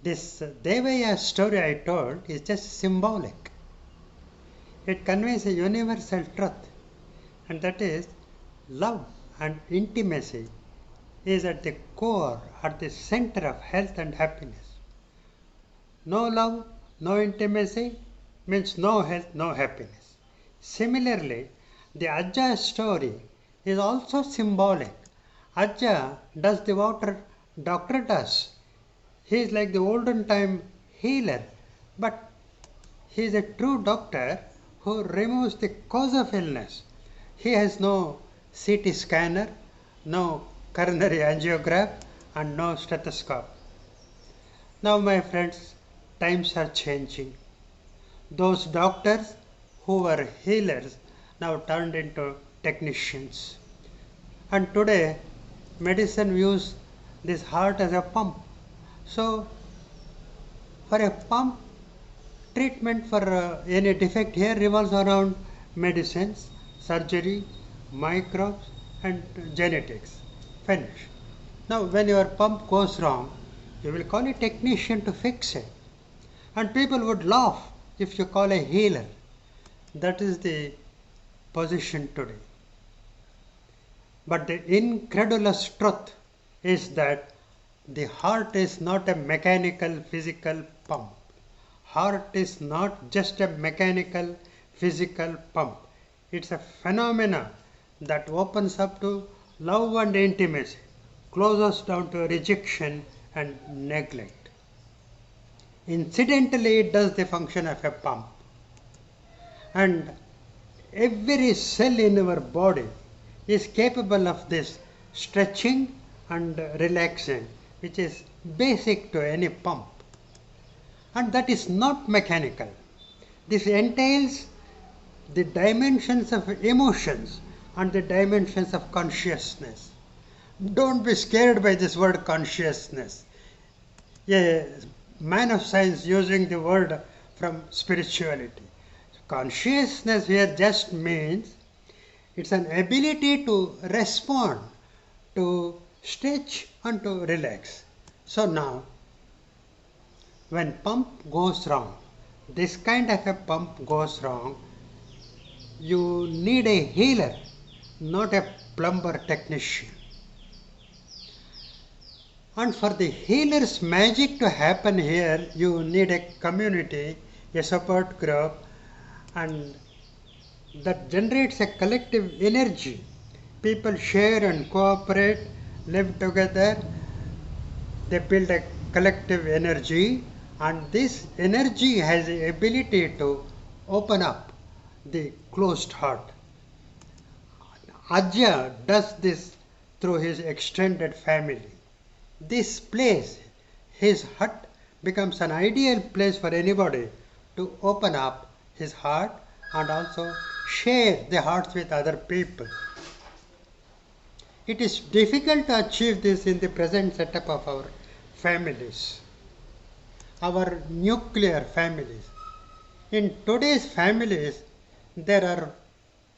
This Devaya story I told is just symbolic. It conveys a universal truth, and that is love and intimacy is at the core, at the center of health and happiness. No love, no intimacy means no health, no happiness. Similarly, the Ajja story is also symbolic. Ajja does the water doctor does. He is like the olden time healer, but he is a true doctor who removes the cause of illness. He has no CT scanner, no coronary angiograph, and no stethoscope. Now, my friends, times are changing. Those doctors who were healers now turned into technicians. And today, medicine views this heart as a pump. So, for a pump, treatment for any defect here revolves around medicines, surgery, microbes, and genetics. Finish. Now, when your pump goes wrong, you will call a technician to fix it. And people would laugh if you call a healer. That is the position today. But the incredulous truth is that the heart is not a mechanical physical pump. Heart is not just a mechanical physical pump. It's a phenomena that opens up to love and intimacy, closes down to rejection and neglect. Incidentally, it does the function of a pump. And every cell in our body is capable of this stretching and relaxing, which is basic to any pump. And that is not mechanical. This entails the dimensions of emotions and the dimensions of consciousness. Don't be scared by this word consciousness. A man of science using the word from spirituality. Consciousness here just means it's an ability to respond, to stretch and to relax. So now, when pump goes wrong, this kind of a pump goes wrong, you need a healer, not a plumber technician. And for the healer's magic to happen here, you need a community, a support group, and that generates a collective energy. People share and cooperate, live together, they build a collective energy, and this energy has the ability to open up the closed heart. Ajja does this through his extended family. This place, his hut, becomes an ideal place for anybody to open up his heart and also share the hearts with other people. It is difficult to achieve this in the present setup of our families, our nuclear families. In today's families, there are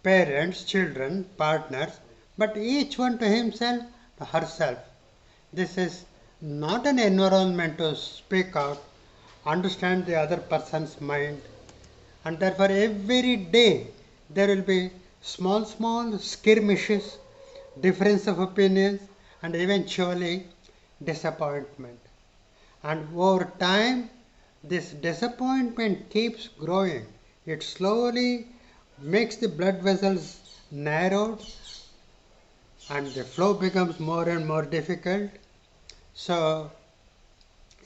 parents, children, partners, but each one to himself, to herself. This is not an environment to speak out, understand the other person's mind, and therefore every day there will be small skirmishes, difference of opinions, and eventually disappointment. And over time, this disappointment keeps growing. It slowly makes the blood vessels narrowed and the flow becomes more and more difficult. So,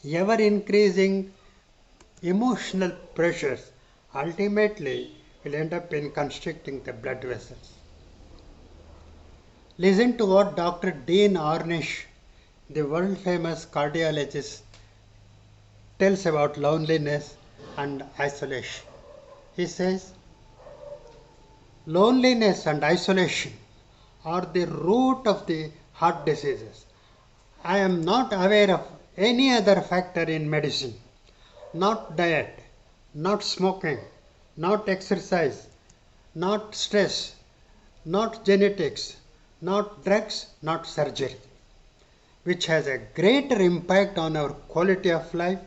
ever increasing emotional pressures ultimately will end up in constricting the blood vessels. Listen to what Dr. Dean Ornish, the world famous cardiologist, tells about loneliness and isolation. He says, loneliness and isolation are the root of the heart diseases. I am not aware of any other factor in medicine, not diet, not smoking, not exercise, not stress, not genetics, not drugs, not surgery, which has a greater impact on our quality of life,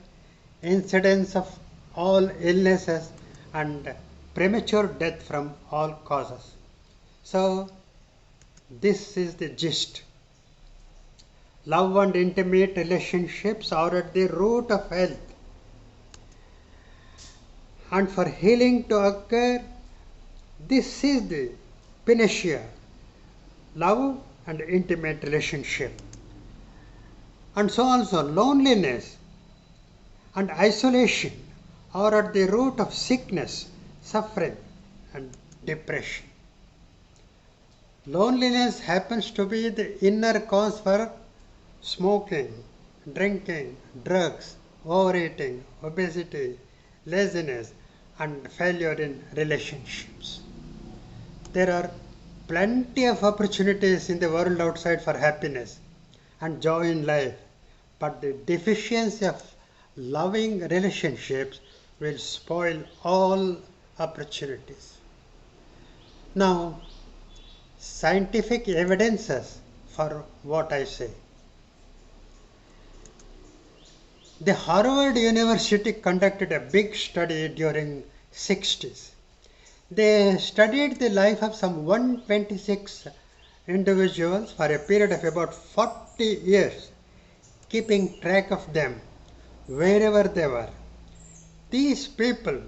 incidence of all illnesses, and premature death from all causes. So, this is the gist. Love and intimate relationships are at the root of health. And for healing to occur, this is the panacea. Love and intimate relationship. And so also loneliness and isolation are at the root of sickness, suffering, and depression. Loneliness happens to be the inner cause for smoking, drinking, drugs, overeating, obesity, laziness, and failure in relationships. There are plenty of opportunities in the world outside for happiness and joy in life, but the deficiency of loving relationships will spoil all opportunities. Now, scientific evidences for what I say. The Harvard University conducted a big study during 60s. They studied the life of some 126 individuals for a period of about 40 years, keeping track of them wherever they were. These people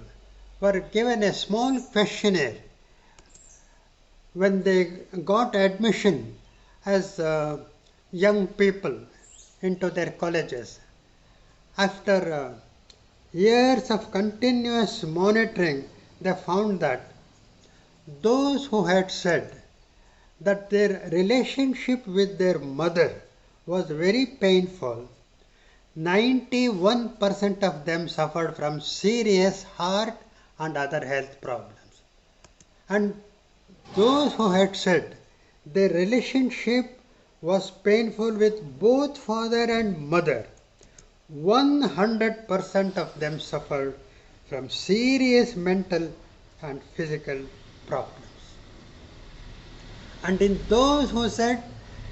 were given a small questionnaire when they got admission as young people into their colleges. After years of continuous monitoring, they found that those who had said that their relationship with their mother was very painful, 91% of them suffered from serious heart and other health problems. And those who had said their relationship was painful with both father and mother, 100% of them suffered from serious mental and physical problems. And in those who said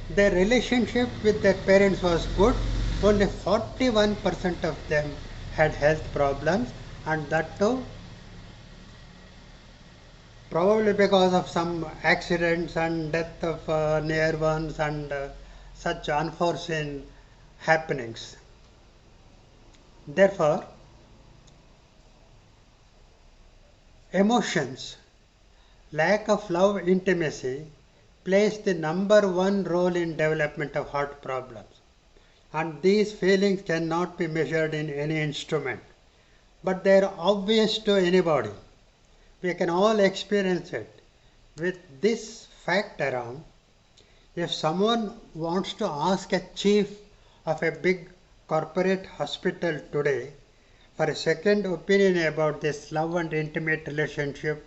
their relationship with their parents was good, only 41% of them had health problems, and that too probably because of some accidents and death of near ones and such unforeseen happenings. Therefore, emotions, lack of love, intimacy plays the number one role in development of heart problems. And these feelings cannot be measured in any instrument, but they are obvious to anybody. We can all experience it. With this fact around, if someone wants to ask a chief of a big corporate hospital today for a second opinion about this love and intimate relationship,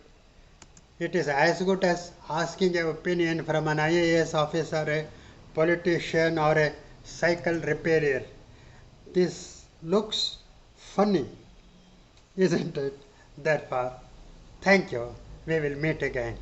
it is as good as asking an opinion from an IAS officer, a politician, or a cycle repairer. This looks funny, isn't it? Therefore, thank you. We will meet again.